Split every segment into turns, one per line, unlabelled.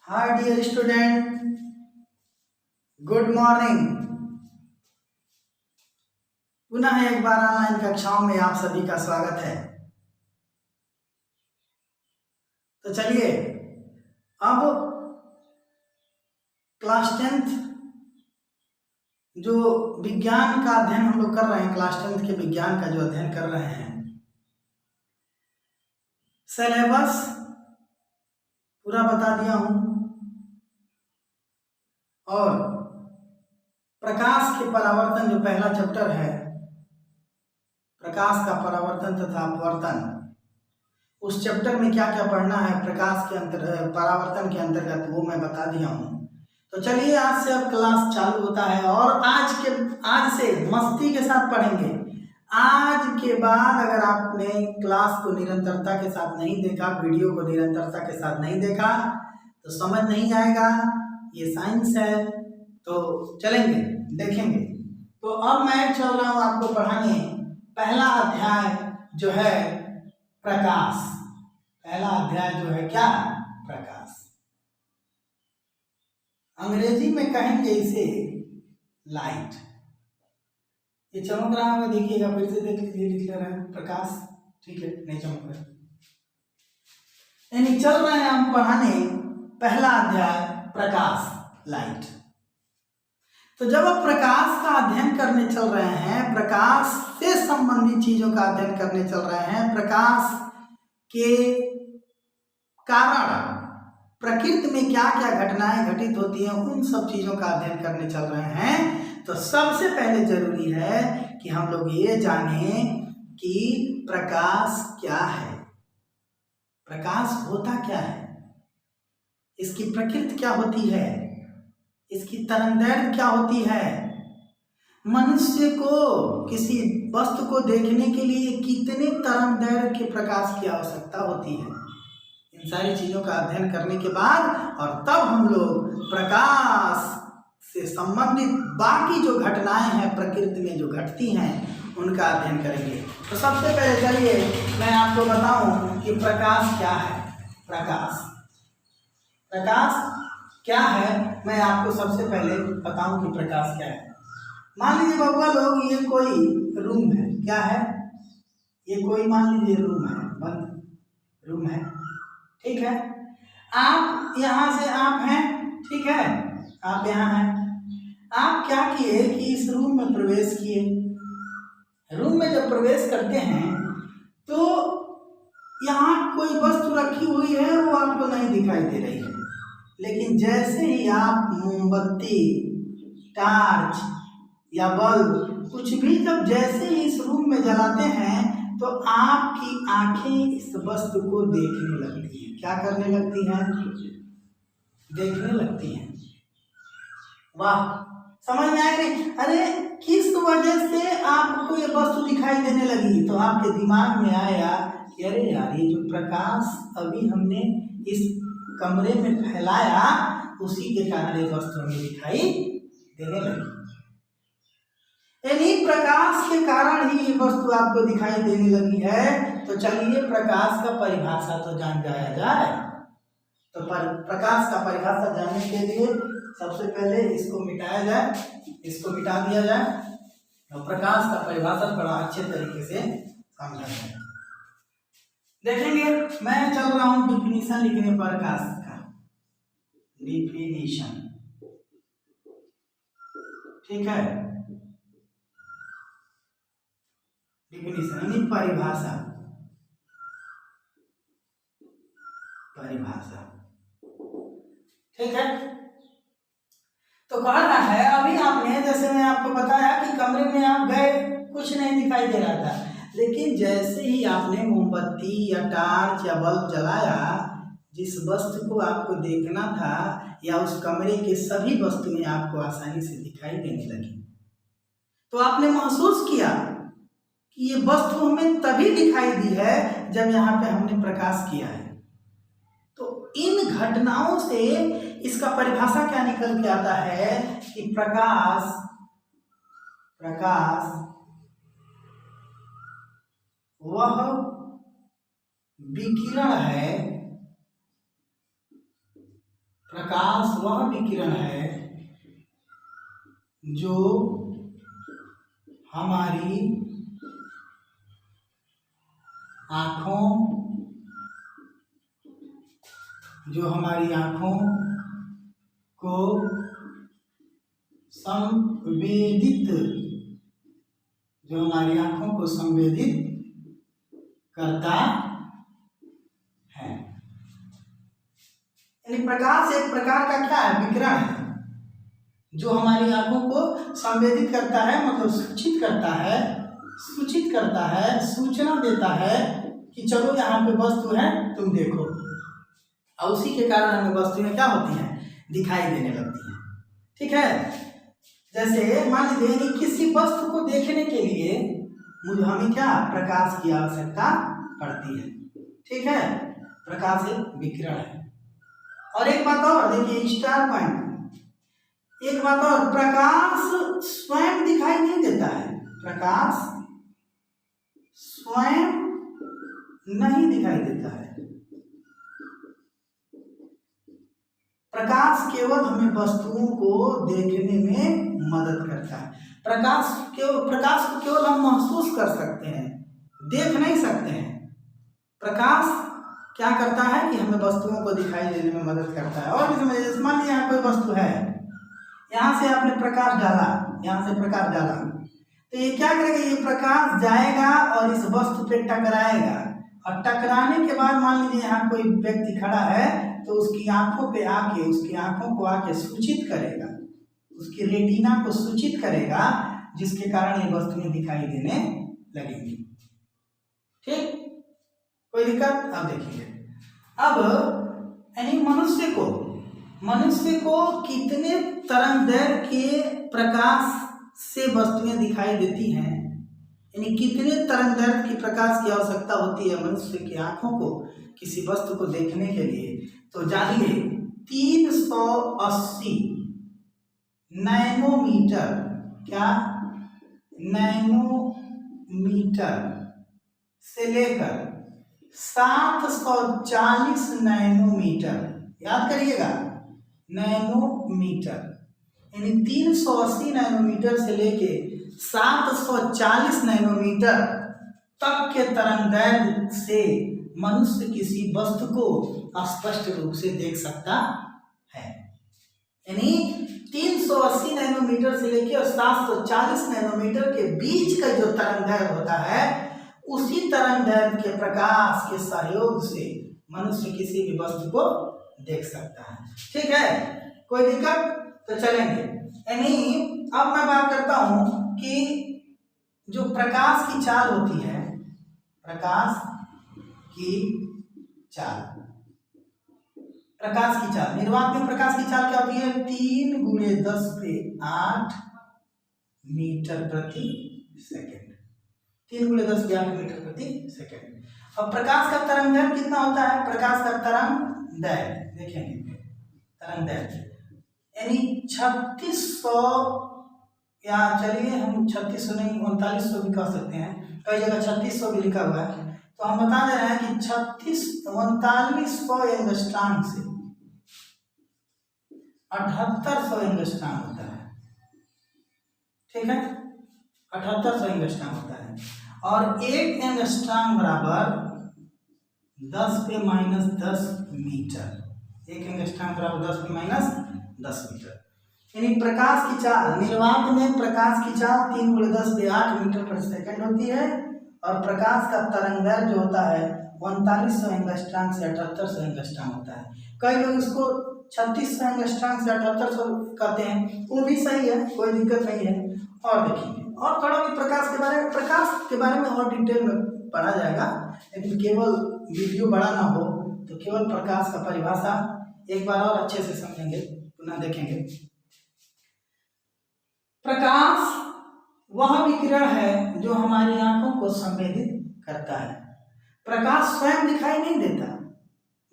हाय dear student, good morning. पुनः एक बार online कक्षाओं में आप सभी का स्वागत है। तो चलिए अब क्लास 10th जो विज्ञान का अध्ययन हम लोग कर रहे हैं, क्लास 10th के विज्ञान का जो अध्ययन कर रहे हैं, सिलेबस पूरा बता दिया हूं और प्रकाश के परावर्तन जो पहला चैप्टर है, प्रकाश का परावर्तन तथा अपवर्तन, उस चैप्टर में क्या क्या पढ़ना है प्रकाश के परावर्तन के अंतर्गत वो मैं बता दिया हूँ। तो चलिए आज से अब क्लास चालू होता है और आज से मस्ती के साथ पढ़ेंगे। आज के बाद अगर आपने क्लास को निरंतरता के साथ नहीं देखा, वीडियो को निरंतरता के साथ नहीं देखा तो समझ नहीं आएगा। ये साइंस है तो चलेंगे देखेंगे। तो अब मैं चल रहा हूँ आपको पढ़ाने पहला अध्याय जो है प्रकाश। पहला अध्याय जो है क्या? प्रकाश। अंग्रेजी में कहेंगे इसे लाइट। ये चमक रहा है, देखिएगा, फिर से देख लीजिए, लिख ले रहा है प्रकाश। ठीक है, नहीं चमक रहा, यानी चल रहे हैं हम पढ़ाने पहला अध्याय प्रकाश, लाइट। तो जब आप प्रकाश का अध्ययन करने चल रहे हैं, प्रकाश से संबंधित चीजों का अध्ययन करने चल रहे हैं, प्रकाश के कारण प्रकृति में क्या क्या घटनाएं घटित होती हैं, उन सब चीजों का अध्ययन करने चल रहे हैं, तो सबसे पहले जरूरी है कि हम लोग ये जाने कि प्रकाश क्या है, प्रकाश होता क्या है, इसकी प्रकृति क्या होती है, इसकी तरंगदैर्घ्य क्या होती है, मनुष्य को किसी वस्तु को देखने के लिए कितने तरंगदैर्घ्य के प्रकाश की आवश्यकता होती है। इन सारी चीजों का अध्ययन करने के बाद और तब हम लोग प्रकाश से संबंधित बाकी जो घटनाएं हैं प्रकृति में जो घटती हैं उनका अध्ययन करेंगे। तो सबसे पहले चलिए मैं आपको बताऊं कि प्रकाश क्या है। प्रकाश क्या है, मैं आपको सबसे पहले बताऊं कि प्रकाश क्या है। मान लीजिए बबुआ लोग, ये कोई रूम है, क्या है, ये कोई मान लीजिए रूम है, बंद रूम है, ठीक है। आप यहाँ से आप हैं, ठीक है, आप यहाँ हैं। आप क्या किए कि इस रूम में प्रवेश किए। रूम में जब प्रवेश करते हैं तो यहाँ कोई वस्तु रखी हुई है, वो आपको नहीं दिखाई दे रही है, लेकिन जैसे ही आप मोमबत्ती, टार्च या बल्ब कुछ भी जब जैसे ही इस रूम में जलाते हैं तो आपकी आंखें इस वस्तु को देखने लगती हैं। क्या करने लगती हैं? देखने लगती हैं। वाह, समझ में आया नहीं? अरे किस वजह से आपको ये वस्तु दिखाई देने लगी? तो आपके दिमाग में आया कि अरे यार, ये जो प्रकाश अभी हमने इस कमरे में फैलाया उसी के कारण ये वस्तु हमें दिखाई देने लगी। यानी प्रकाश के कारण ही ये वस्तु आपको दिखाई देने लगी है। तो चलिए प्रकाश का परिभाषा तो जान जाया जाए। तो प्रकाश का परिभाषा जानने के लिए सबसे पहले इसको मिटाया जाए, इसको मिटा दिया जाए और प्रकाश का परिभाषा बड़ा अच्छे तरीके से समझा जाए। देखेंगे मैं चल रहा हूं डिफिनीशन लिखने प्रकाश का, डिफिनीशन, ठीक है, डिफिनीशन यानी परिभाषा, ठीक है। तो कह रहा है अभी आपने, जैसे मैं आपको बताया कि कमरे में आप गए, कुछ नहीं दिखाई दे रहा था, लेकिन जैसे ही आपने मोमबत्ती या टार्च या बल्ब जलाया, जिस वस्तु को आपको देखना था या उस कमरे के सभी वस्तुएं आपको आसानी से दिखाई देने लगी। तो आपने महसूस किया कि ये वस्तु हमें तभी दिखाई दी है जब यहाँ पे हमने प्रकाश किया है। तो इन घटनाओं से इसका परिभाषा क्या निकल के आता है कि प्रकाश वह विकिरण है, प्रकाश वह विकिरण है जो हमारी आँखों को संवेदित करता है। यानी प्रकाश एक प्रकार का क्या है, विकिरण है जो हमारी आंखों को संवेदित करता है, मतलब सूचित करता है, सूचना देता है कि चलो यहाँ पे वस्तु है, तुम देखो। और उसी के कारण हमें वस्तुएं क्या होती हैं, दिखाई देने लगती हैं। ठीक है, जैसे मान लीजिए कि किसी वस्तु को देखने के लिए हमें क्या, प्रकाश की आवश्यकता पड़ती है। ठीक है, प्रकाश एक विकिरण है। और एक बात और देखिए, स्टार पॉइंट, एक बात और, प्रकाश स्वयं दिखाई नहीं देता है, प्रकाश स्वयं नहीं दिखाई देता है। प्रकाश केवल हमें वस्तुओं को देखने में मदद करता है। प्रकाश को केवल हम महसूस कर सकते हैं, देख नहीं सकते हैं। प्रकाश क्या करता है कि हमें वस्तुओं को दिखाई देने में मदद करता है। और भी समझिए, मान लीजिए यहाँ कोई वस्तु है, यहाँ से आपने प्रकाश डाला, यहाँ से प्रकाश डाला, तो ये क्या करेगा, ये प्रकाश जाएगा और इस वस्तु पे टकराएगा, और टकराने के बाद मान लीजिए यहाँ कोई व्यक्ति खड़ा है, तो उसकी आंखों पे आके, उसकी आंखों को आके सूचित करेगा, उसकी रेटिना को सूचित करेगा, जिसके कारण ये वस्तुएं दिखाई देने लगेंगी। ठीक, कोई दिक्कत? अब देखिए, अब यानी मनुष्य को कितने तरंगदैर्घ्य के प्रकाश से वस्तुएं दिखाई देती हैं, यानी कितने तरंगदैर्घ्य की प्रकाश की आवश्यकता होती है मनुष्य की आंखों को किसी वस्तु को देखने के लिए। तो जानिए, 380 नैनोमीटर, क्या, नैनोमीटर से लेकर 740 नैनोमीटर, याद करिएगा, नैनोमीटर, यानी 380 नैनोमीटर से लेके 740 नैनोमीटर तक के तरंगदैर्घ्य से मनुष्य किसी वस्तु को स्पष्ट रूप से देख सकता है। यानी 380 नैनोमीटर से लेकर 740 नैनोमीटर के बीच का जो तरंगदैर्घ्य होता है, उसी तरंगदैर्घ्य के प्रकाश के सहयोग से मनुष्य किसी भी वस्तु को देख सकता है। ठीक है, कोई दिक्कत? तो चलेंगे, यानी अब मैं बात करता हूं कि जो प्रकाश की चाल होती है, प्रकाश की चाल, निर्वात में प्रकाश की चाल क्या होती है, 3×10⁸ मीटर प्रति सेकेंड, 3×10⁸ मीटर प्रति सेकेंड। अब प्रकाश का तरंगदैर्घ्य कितना होता है, प्रकाश का तरंगदैर्घ्य देखेंगे, तरंगदैर्घ्य यानी 3600, या चलिए हम 3600 नहीं 3900 भी कह सकते हैं, कई जगह 3600 भी लिखा हुआ है, तो हम बता दे रहे हैं कि 3900 एंगस्ट्रॉम से 7800 एंगस्ट्रॉम होता है। ठीक है, 7800 एंगस्ट्रॉम होता है, और 1 एंगस्ट्रॉम बराबर 10⁻10 मीटर, 1 एंगस्ट्रॉम बराबर 10⁻10 मीटर। यानी प्रकाश की चाल, निर्वात में प्रकाश की चाल 3×10⁸ मीटर प्रति सेकंड होती है, और प्रकाश का तरंगदैर्घ्य जो होता है 3900 एंगस्ट्रॉम से 7800 एंगस्ट्रॉम होता है। कई लोग इसको 3600 एंगस्ट्रॉम से 7800 कहते हैं, वो भी सही है, कोई दिक्कत नहीं है। और देखेंगे, और थोड़ा भी प्रकाश के बारे में और डिटेल में पढ़ा जाएगा, लेकिन केवल वीडियो बड़ा ना हो तो केवल प्रकाश का परिभाषा एक बार और अच्छे से समझेंगे, पुनः देखेंगे। प्रकाश वह विकिरण है जो हमारी आंखों को संवेदित करता है। प्रकाश स्वयं दिखाई नहीं देता,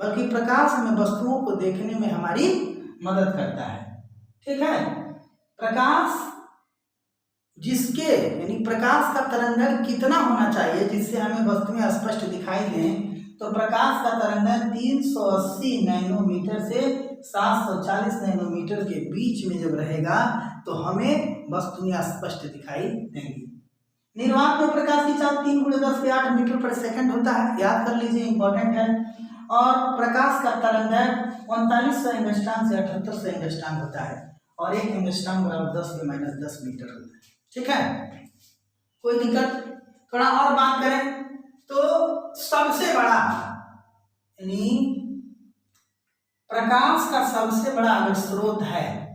बल्कि प्रकाश हमें वस्तुओं को देखने में हमारी मदद करता है। ठीक है, प्रकाश यानी प्रकाश का तरंगदैर्घ्य कितना होना चाहिए जिससे हमें वस्तुएं स्पष्ट दिखाई दें, तो प्रकाश का तरंग 380 नैनोमीटर से 740 नैनोमीटर के बीच में जब रहेगा तो हमें वस्तुएं स्पष्ट दिखाई देंगी। निर्वात में प्रकाश की चाल 3 × 10⁸ मीटर पर सेकंड होता है, याद कर लीजिए, इंपॉर्टेंट है। और प्रकाश का तरंग 3900 एंगस्ट्रॉम से 7800 एंगस्ट्रॉम होता है और 1 एंगस्ट्रॉम बराबर 10⁻10 मीटर होता है। ठीक है, कोई दिक्कत? थोड़ा और बात करें तो सबसे बड़ा यानी प्रकाश का सबसे बड़ा अगर स्रोत है,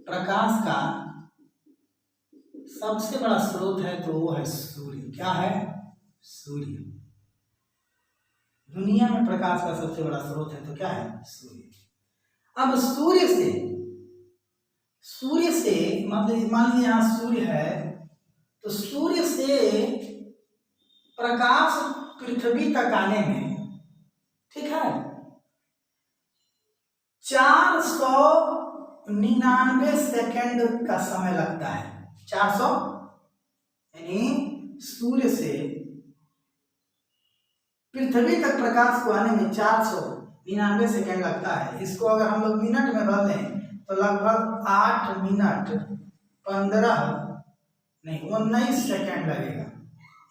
प्रकाश का सबसे बड़ा स्रोत है तो वो है सूर्य। क्या है? सूर्य। दुनिया में प्रकाश का सबसे बड़ा स्रोत है तो क्या है? सूर्य। अब सूर्य से मतलब मान लीजिए यहाँ सूर्य है तो सूर्य से प्रकाश पृथ्वी तक आने में, ठीक है, 499 सेकंड का समय लगता है। 400 यानी सूर्य से पृथ्वी तक प्रकाश को आने में 499 सेकंड लगता है। इसको अगर हम लोग मिनट में बदलें तो लगभग 8 मिनट 19 सेकंड लगेगा।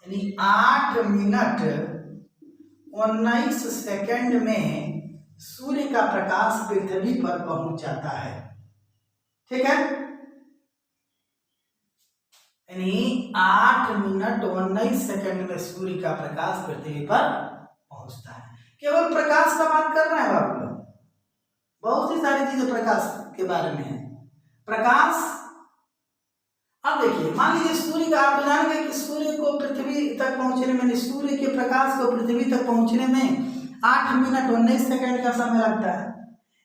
यानी 8 मिनट 19 सेकंड में सूर्य का प्रकाश पृथ्वी पर पहुंच जाता है। ठीक है, यानी 8 मिनट 19 सेकंड में सूर्य का प्रकाश पृथ्वी पर पहुंचता है। केवल प्रकाश का बात कर रहे हैं बाबू लोग, बहुत सी सारी चीजें प्रकाश के बारे में है। प्रकाश, अब देखिए, मान लीजिए सूर्य का, आप जानेंगे कि सूर्य को पृथ्वी तक पहुंचने में, सूर्य के प्रकाश को पृथ्वी तक पहुंचने में 8 मिनट 19 सेकंड का समय लगता है।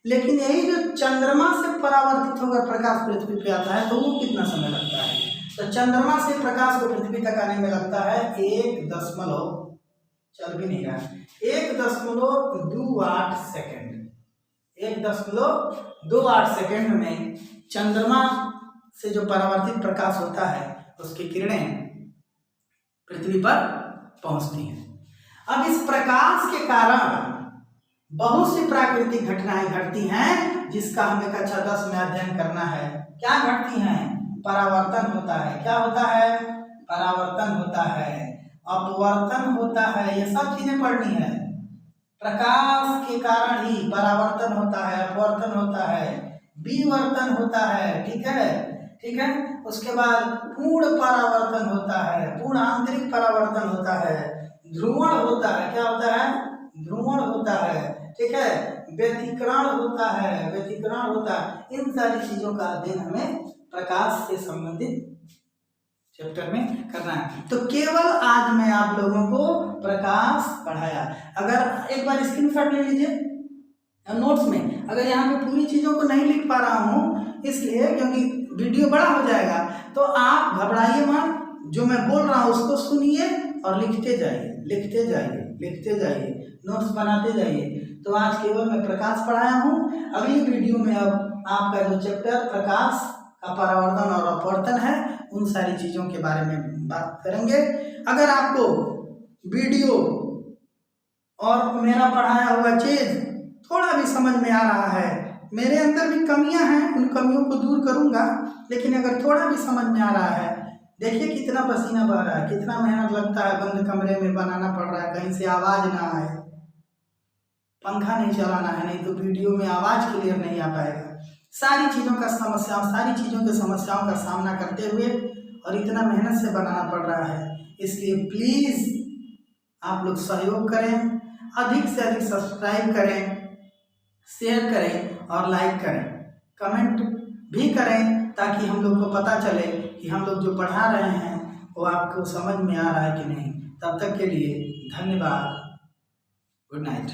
लेकिन यही जो चंद्रमा से परावर्तित होकर प्रकाश पृथ्वी पे आता है तो वो कितना समय लगता है? तो चंद्रमा से प्रकाश को पृथ्वी तक आने में लगता है 1.28 सेकंड। 1.28 सेकंड में चंद्रमा से जो परावर्तित प्रकाश होता है उसकी किरणें पृथ्वी पर पहुंचती हैं। अब इस प्रकाश के कारण बहुत सी प्राकृतिक घटनाएं घटती हैं जिसका हमें कक्षा 10 में अध्ययन करना है। क्या घटती हैं? परावर्तन होता है। क्या होता है? परावर्तन होता है, अपवर्तन होता है, ये सब चीजें पढ़नी है। प्रकाश के कारण ही परावर्तन होता है, अपवर्तन होता है, विवर्तन होता है। ठीक है, ठीक है। उसके बाद पूर्ण परावर्तन होता है, पूर्ण आंतरिक परावर्तन होता है, ध्रुवण होता है। क्या होता है? ध्रुवण होता है। ठीक है, व्यतिकरण होता है, व्यतिकरण होता है। इन सारी चीजों का अध्ययन हमें प्रकाश से संबंधित चैप्टर में करना है। तो केवल आज मैं आप लोगों को प्रकाश पढ़ाया। अगर एक बार स्क्रीनशॉट ले लीजिए नोट्स में। अगर यहाँ पे पूरी चीजों को नहीं लिख पा रहा हूँ इसलिए क्योंकि वीडियो बड़ा हो जाएगा, तो आप घबराइए मत, जो मैं बोल रहा हूँ उसको सुनिए और लिखते जाइए, लिखते जाइए, लिखते जाइए, नोट्स बनाते जाइए। तो आज केवल मैं प्रकाश पढ़ाया हूँ। अगली वीडियो में अब आपका जो चैप्टर प्रकाश का परावर्तन और अपवर्तन है उन सारी चीज़ों के बारे में बात करेंगे। अगर आपको वीडियो और मेरा पढ़ाया हुआ चीज़ थोड़ा भी समझ में आ रहा है, मेरे अंदर भी कमियां हैं, उन कमियों को दूर करूंगा, लेकिन अगर थोड़ा भी समझ में आ रहा है, देखिए कितना पसीना बह रहा है, कितना मेहनत लगता है, बंद कमरे में बनाना पड़ रहा है, कहीं से आवाज़ ना आए, पंखा नहीं चलाना है, नहीं तो वीडियो में आवाज़ क्लियर नहीं आ पाएगा। सारी चीज़ों का समस्याओं का सामना करते हुए और इतना मेहनत से बनाना पड़ रहा है, इसलिए प्लीज़ आप लोग सहयोग करें, अधिक से अधिक सब्सक्राइब करें, शेयर करें और लाइक करें, कमेंट भी करें ताकि हम लोग को पता चले कि हम लोग जो पढ़ा रहे हैं वो आपको समझ में आ रहा है कि नहीं। तब तक के लिए धन्यवाद। Good night.